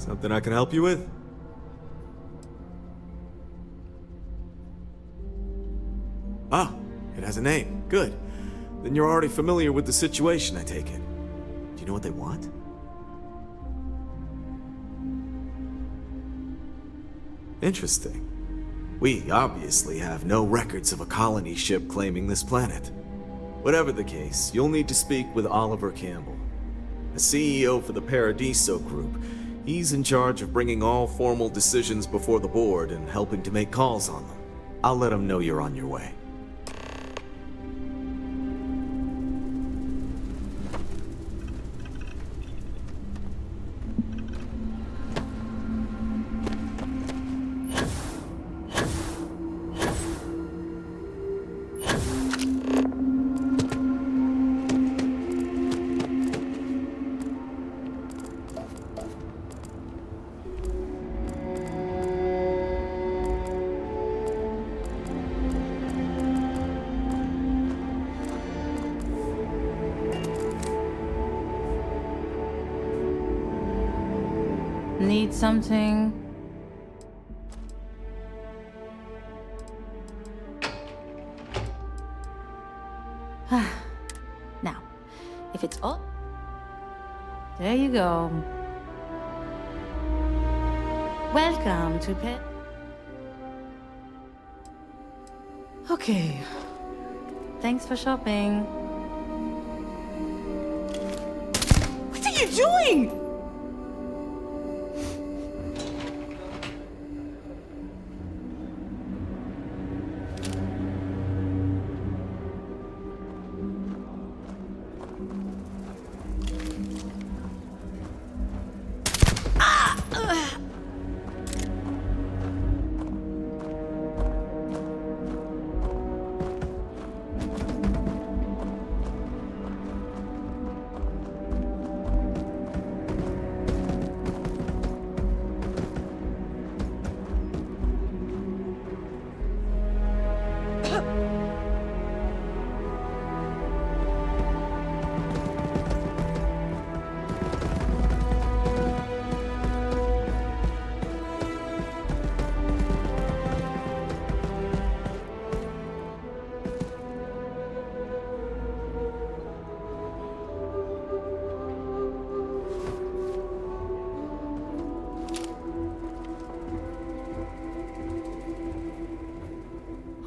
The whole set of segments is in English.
Something I can help you with? Ah, it has a name. Good. Then you're already familiar with the situation, I take it. Do you know what they want? Interesting. We obviously have no records of a colony ship claiming this planet. Whatever the case, you'll need to speak with Oliver Campbell, the CEO for the Paradiso group. He's in charge of bringing all formal decisions before the board and helping to make calls on them. I'll let him know you're on your way. Need something? Now, if it's all... There you go. Welcome to Pet... Okay. Thanks for shopping. What are you doing?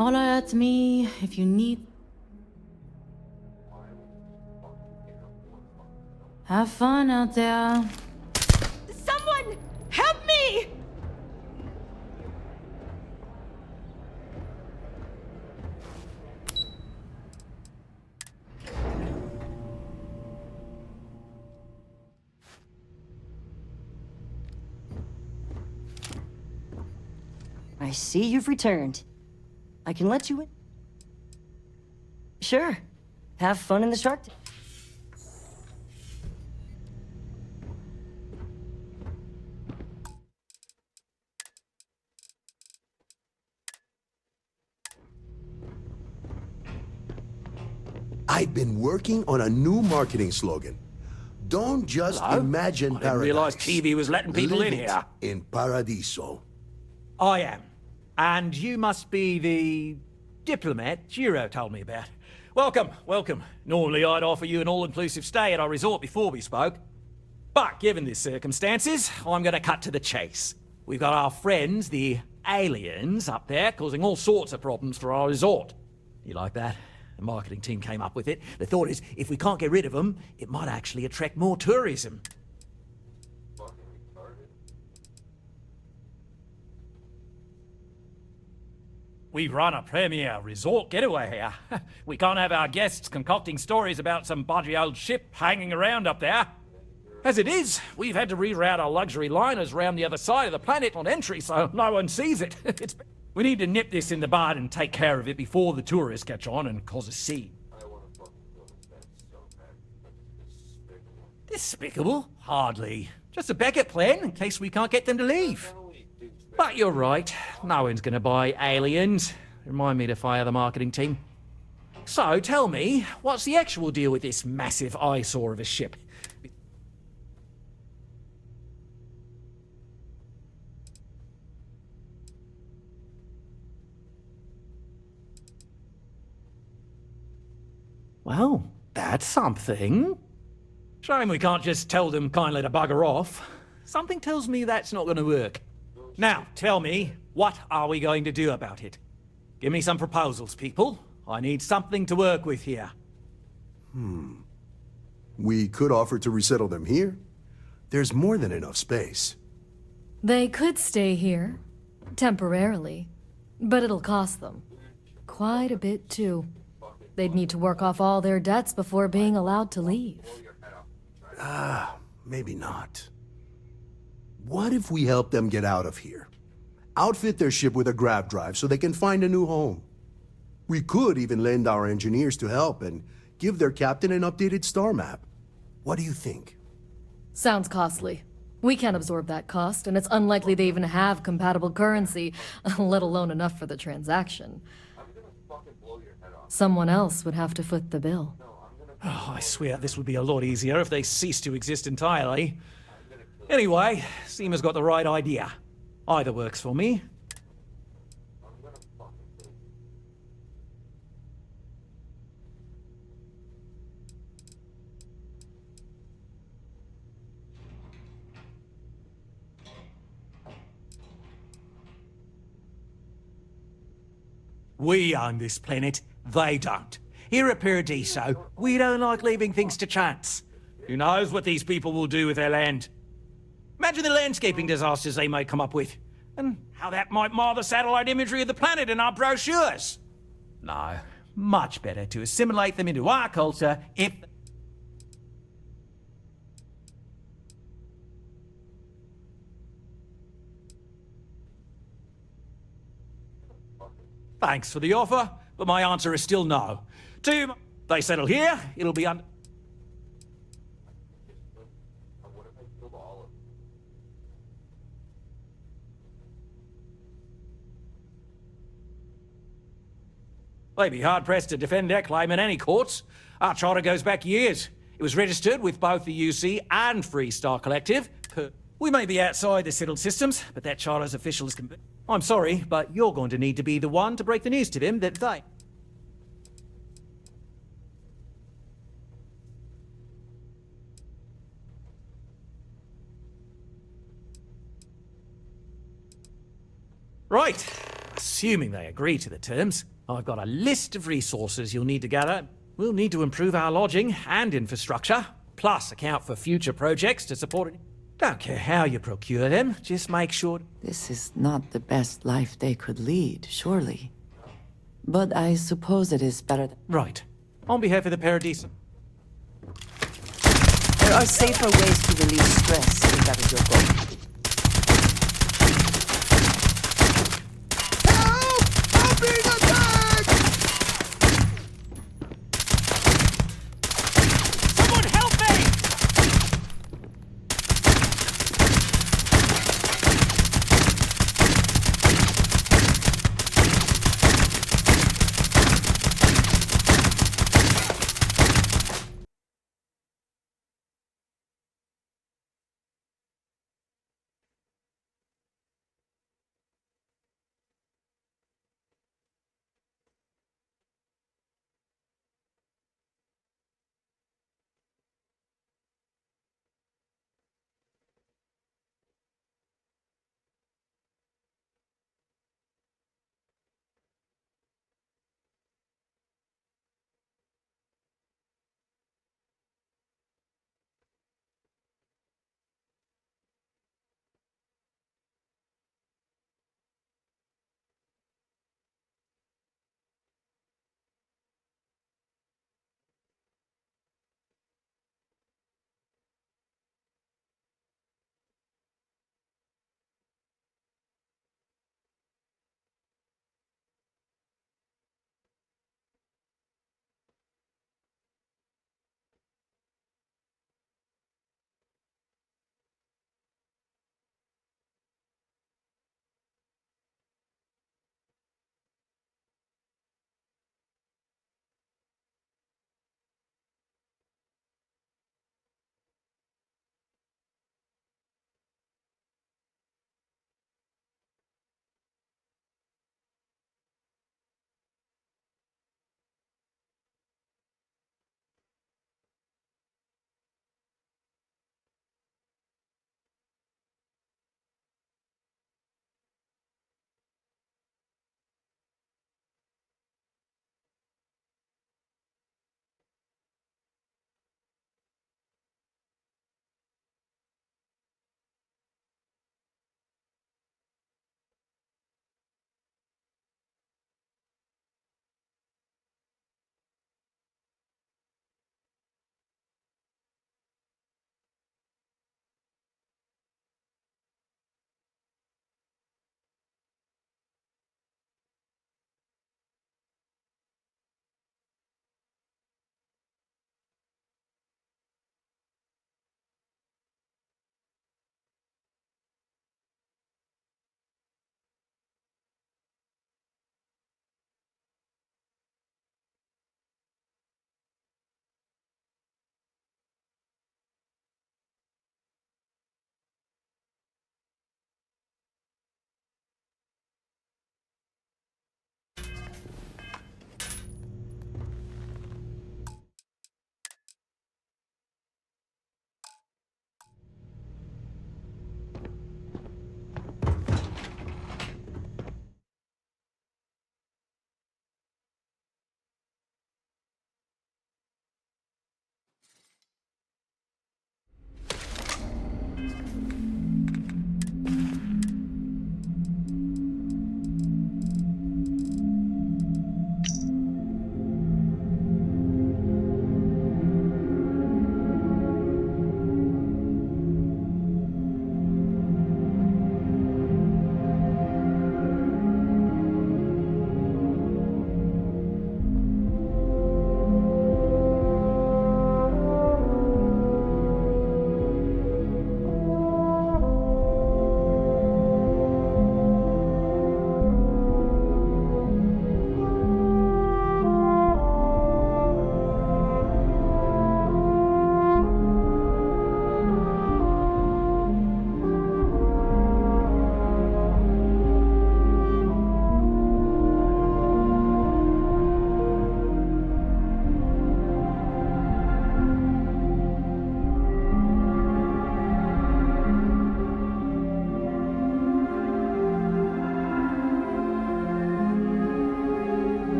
Holler at me if you need... Have fun out there. Someone! Help me! I see you've returned. I can let you in. Sure. Have fun in the shark tank. I've been working on a new marketing slogan. Don't just imagine I didn't paradise. realize TV was letting people Live in it here. In Paradiso. I am. And you must be the diplomat Giro told me about. Welcome, welcome. Normally I'd offer you an all-inclusive stay at our resort before we spoke. But given the circumstances, I'm going to cut to the chase. We've got our friends, the aliens, up there causing all sorts of problems for our resort. You like that? The marketing team came up with it. The thought is, if we can't get rid of them, it might actually attract more tourism. We run a premier resort getaway here. We can't have our guests concocting stories about some budgy old ship hanging around up there. As it is, we've had to reroute our luxury liners around the other side of the planet on entry so no one sees it. We need to nip this in the bud and take care of it before the tourists catch on and cause a scene. Despicable? Hardly. Just a backup plan in case we can't get them to leave. But you're right, no one's gonna buy aliens. Remind me to fire the marketing team. So tell me, what's the actual deal with this massive eyesore of a ship? Well, that's something. Shame we can't just tell them kindly to bugger off. Something tells me that's not going to work. Now, tell me, what are we going to do about it? Give me some proposals, people. I need something to work with here. We could offer to resettle them here. There's more than enough space. They could stay here, temporarily, but it'll cost them. Quite a bit, too. They'd need to work off all their debts before being allowed to leave. Maybe not. What if we help them get out of here? Outfit their ship with a grav drive so they can find a new home. We could even lend our engineers to help and give their captain an updated star map. What do you think? Sounds costly. We can't absorb that cost, and it's unlikely they even have compatible currency, let alone enough for the transaction. Someone else would have to foot the bill. Oh, I swear this would be a lot easier if they ceased to exist entirely. Anyway, Seema's got the right idea. Either works for me. We own this planet, they don't. Here at Paradiso, we don't like leaving things to chance. Who knows what these people will do with their land? Imagine the landscaping disasters they may come up with, and how that might mar the satellite imagery of the planet in our brochures. No, much better to assimilate them into our culture if... Thanks for the offer, but my answer is still no. They settle here, it'll be under... They'd be hard-pressed to defend their claim in any courts. Our charter goes back years. It was registered with both the UC and Free Star Collective. We may be outside the settled systems, but that charter's official is... I'm sorry, but you're going to need to be the one to break the news to them that they... Right. Assuming they agree to the terms, I've got a list of resources you'll need to gather. We'll need to improve our lodging and infrastructure, plus account for future projects to support it. Don't care how you procure them, just make sure... This is not the best life they could lead, surely. But I suppose it is better... Right. On behalf of the Paradiso... There are safer ways to release stress if that is your goal.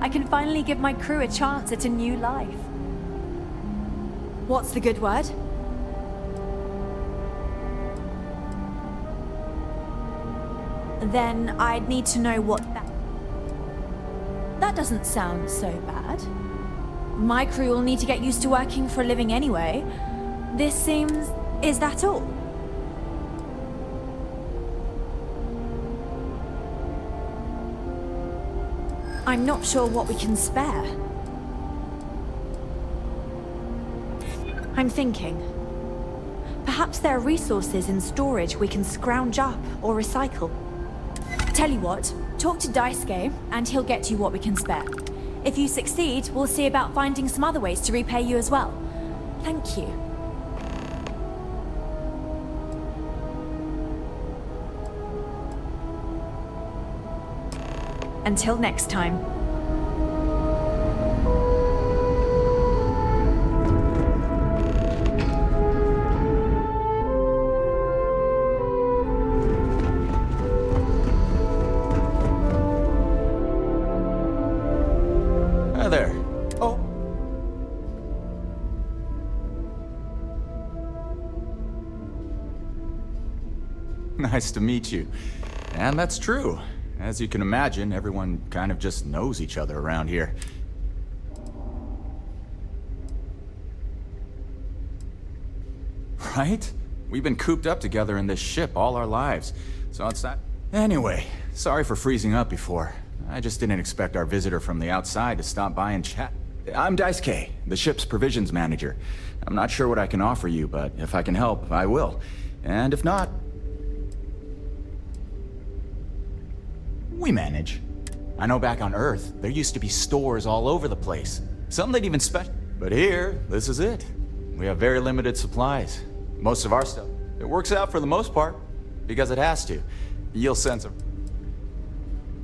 I can finally give my crew a chance at a new life. What's the good word? Then I'd need to know what that... That doesn't sound so bad. My crew will need to get used to working for a living anyway. This seems... Is that all? I'm not sure what we can spare. I'm thinking. Perhaps there are resources in storage we can scrounge up or recycle. Tell you what, talk to Daisuke and he'll get you what we can spare. If you succeed, we'll see about finding some other ways to repay you as well. Thank you. Until next time. Hi there. Oh. Nice to meet you. And that's true. As you can imagine, everyone kind of just knows each other around here. Right? We've been cooped up together in this ship all our lives, so it's not... Anyway, sorry for freezing up before. I just didn't expect our visitor from the outside to stop by and chat. I'm Daisuke, the ship's provisions manager. I'm not sure what I can offer you, but if I can help, I will. And if not... we manage. I know back on Earth, there used to be stores all over the place. Some they'd even But here, this is it. We have very limited supplies. Most of our stuff, it works out for the most part, because it has to. You'll sense it.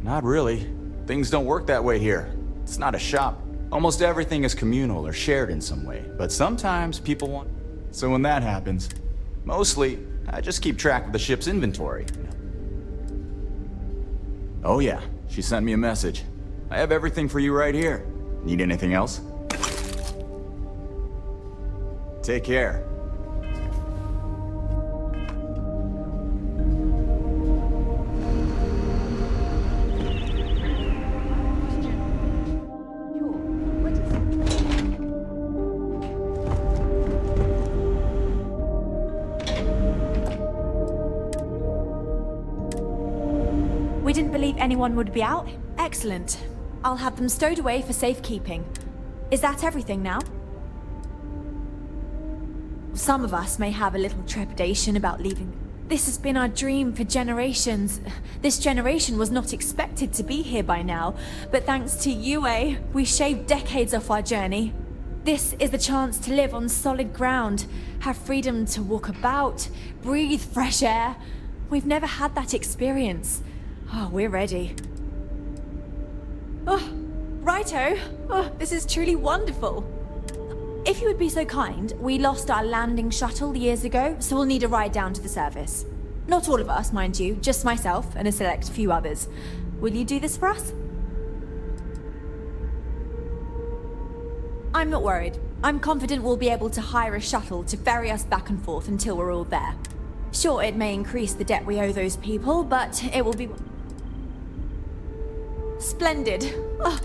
Not really. Things don't work that way here. It's not a shop. Almost everything is communal or shared in some way, but sometimes people want... So when that happens, mostly, I just keep track of the ship's inventory. Oh yeah, she sent me a message. I have everything for you right here. Need anything else? Take care. We didn't believe anyone would be out? Excellent. I'll have them stowed away for safekeeping. Is that everything now? Some of us may have a little trepidation about leaving. This has been our dream for generations. This generation was not expected to be here by now, but thanks to UA, we shaved decades off our journey. This is the chance to live on solid ground, have freedom to walk about, breathe fresh air. We've never had that experience. Oh, we're ready. Oh, righto. Oh, this is truly wonderful. If you would be so kind, we lost our landing shuttle years ago, so we'll need a ride down to the surface. Not all of us, mind you, just myself and a select few others. Will you do this for us? I'm not worried. I'm confident we'll be able to hire a shuttle to ferry us back and forth until we're all there. Sure, it may increase the debt we owe those people, but it will be... Splendid. Oh.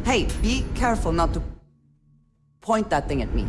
Hey, be careful not to point that thing at me.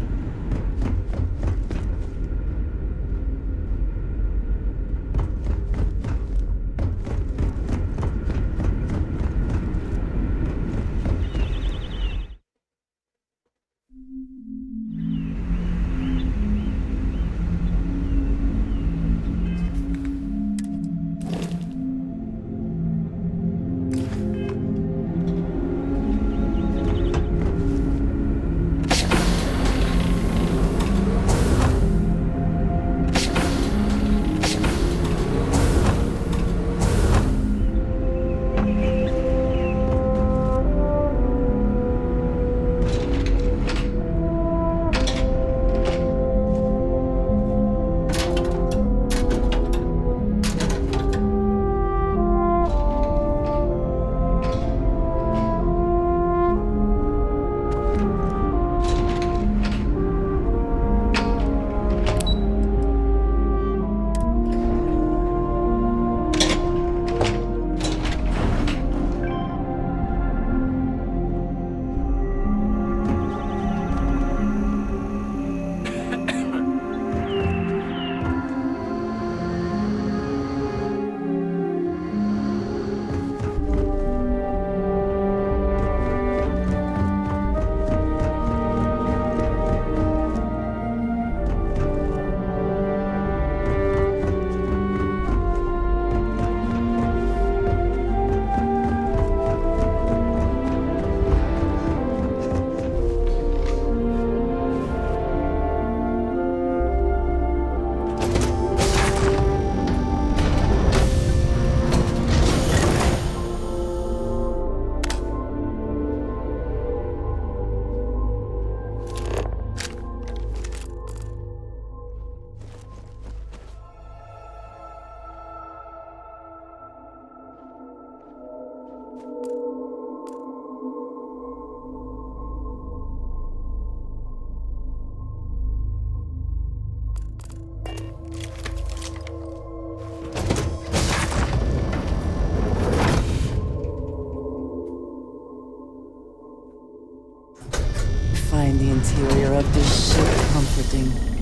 comforting.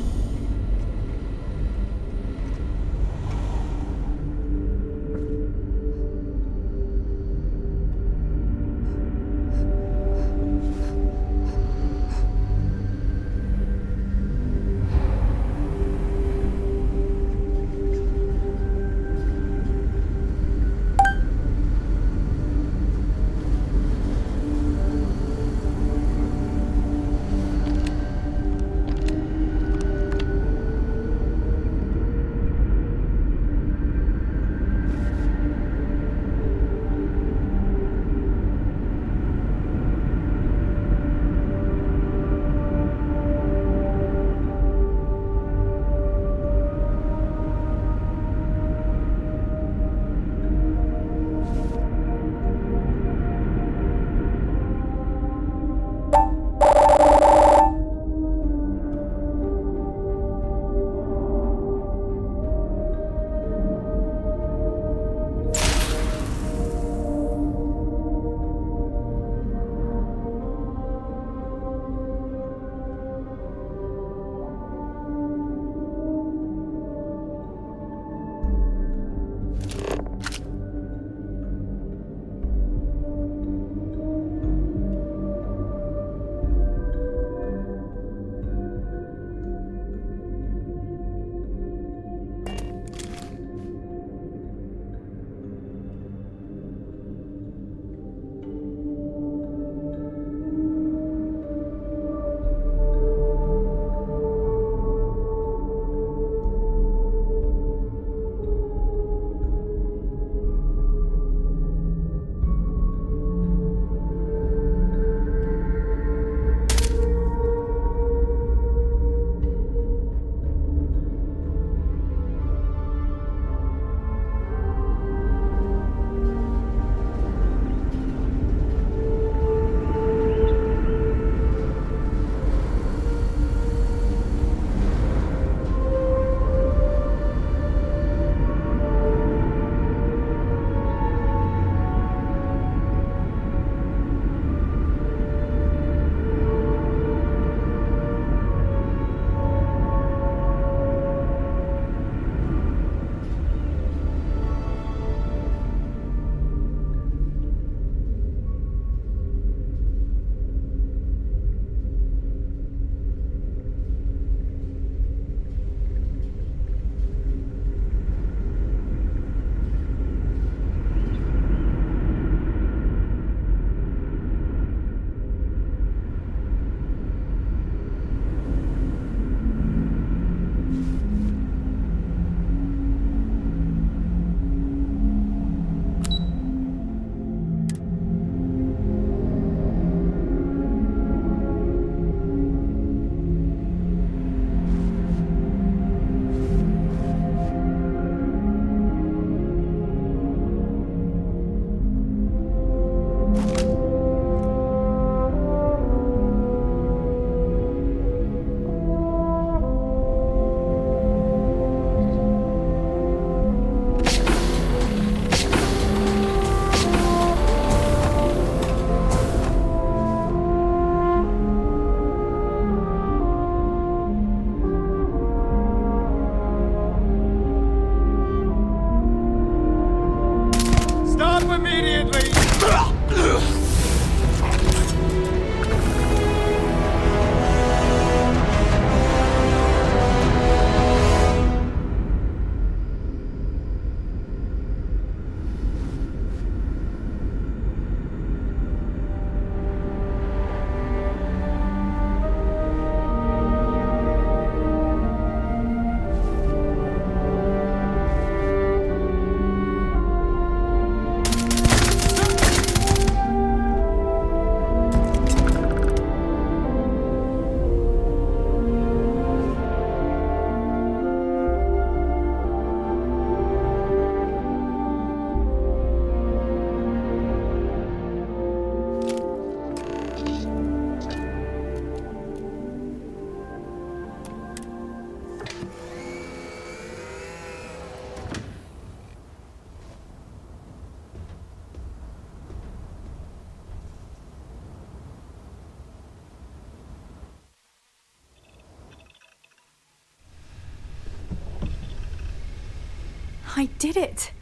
I did it.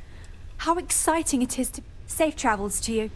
How exciting it is to... Safe travels to you.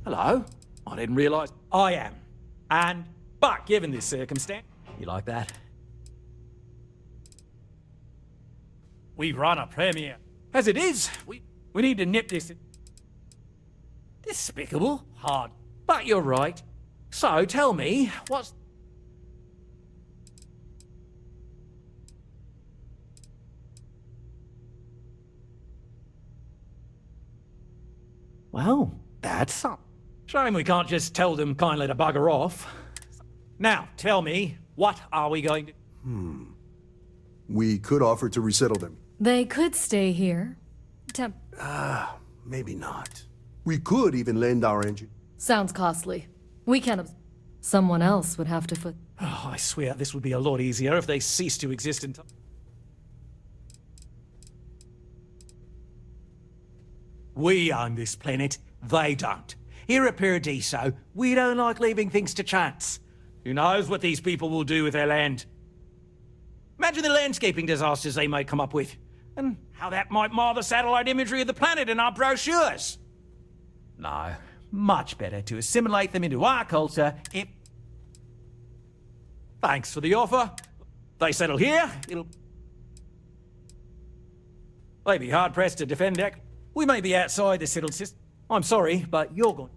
Hello? I didn't realise I am. But given this circumstance, you like that? We run a premiere. As it is, we need to nip this. Despicable, hard. But you're right. So tell me, what's... Well, that's something. Shame we can't just tell them kindly to bugger off. Now, tell me, what are we going to... We could offer to resettle them. They could stay here. Maybe not. We could even lend our engine. Sounds costly. We can't... Someone else would have to foot... Oh, I swear this would be a lot easier if they ceased to exist in time. We own this planet, they don't. Here at Paradiso, we don't like leaving things to chance. Who knows what these people will do with their land? Imagine the landscaping disasters they might come up with, and how that might mar the satellite imagery of the planet in our brochures. No, much better to assimilate them into our culture if... Thanks for the offer. They settle here, they'd be hard-pressed to defend that. We may be outside the settled system. I'm sorry, but you're going...